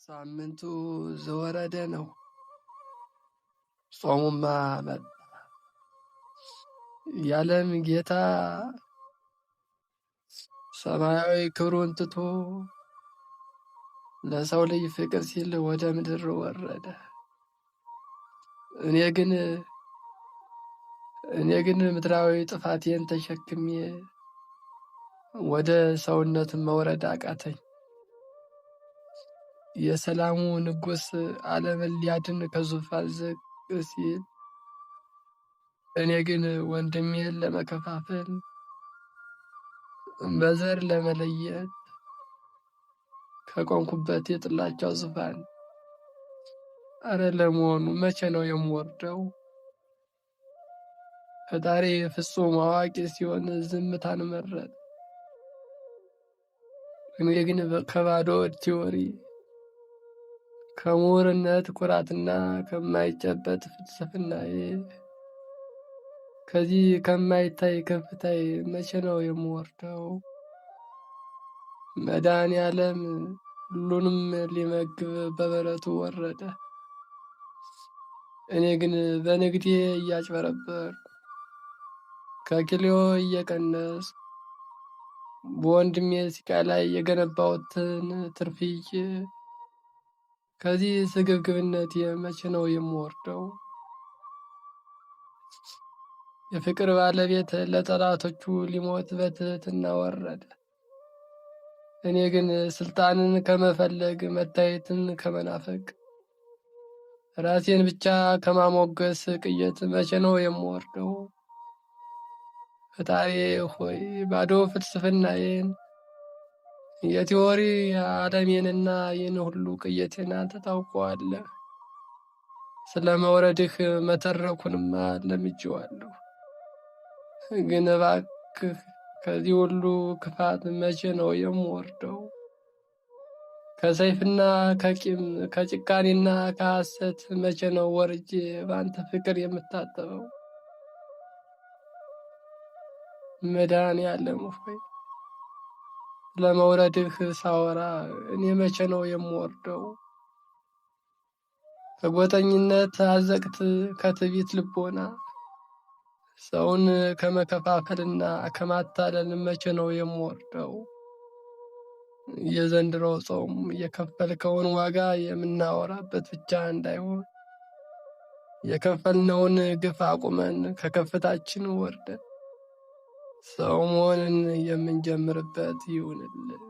ሳምንቱ ዘወረደ ነው። ጾሙማ መጣ። የዓለም ጌታ ሰማያዊ ክብሩን ትቶ ለሰው ልጅ ፍቅር ሲል ወደ ምድር ወረደ። እኔ ግን ምድራዊ ጥፋቴን ተሸክሜ ወደ ሰውነት መውረድ አቃተኝ። የሰላሙ ንጉሥ ዓለምን ሊያድን ከዙፋን ዝቅ ሲል፣ እኔ ግን ወንድሜን ለመከፋፈል በዘር ለመለየት ከቆምኩበት የጥላቻው ዙፋን አረ ለመሆኑ መቼ ነው የምወርደው? ፈጣሪ ፍጹም አዋቂ ሲሆን ዝምታን መረጠ። እኔ ግን ከባዶ ቲዎሪ ከምሁርነት ኩራትና ከማይጨበጥ ፍልስፍናዬ ከዚህ ከማይታይ ከፍታዬ መቼ ነው የምወርደው? መድኃኔዓለም ሁሉንም ሊመግብ በበረቱ ወረደ። እኔ ግን በንግዴ እያጭበረበርኩ ከኪሎ እየቀነስኩ በወንድሜ ሲቃ ላይ የገነባሁትን ትርፍዬ ከዚህ ስግብግብነት መቼ ነው የምወርደው? የፍቅር ባለቤት ለጠላቶቹ ሊሞት በትህትና ወረደ። እኔ ግን ስልጣንን ከመፈለግ መታየትን ከመናፈቅ ራሴን ብቻ ከማሞገስ ቅየት መቼ ነው የምወርደው? ፈጣሪ ሆይ ባዶ ፍልስፍናዬን የቲዎሪ ዓለሜንና ይህን ሁሉ ቅየቴን አንተ ታውቀዋለህ። ስለ መውረድህ መተረኩንማ ለምጄዋለሁ። ግን እባክህ ከዚህ ሁሉ ክፋት መቼ ነው የምወርደው? ከሰይፍና ከቂም ከጭካኔና ከሐሰት መቼ ነው ወርጄ በአንተ ፍቅር የምታጠበው? መድኃኔዓለም ሆይ ለመውረድህ ሳወራ እኔ መቼ ነው የምወርደው? ከጎጠኝነት አዘቅት ከትዕቢት ልቦና ሰውን ከመከፋፈልና ከማታለል መቼ ነው የምወርደው? የዘንድሮ ጾም የከፈልከውን ዋጋ የምናወራበት ብቻ እንዳይሆን የከፈልነውን ግፍ አቁመን ከከፍታችን ወርደን ሰው መሆንን የምንጀምርበት ይሁንልን።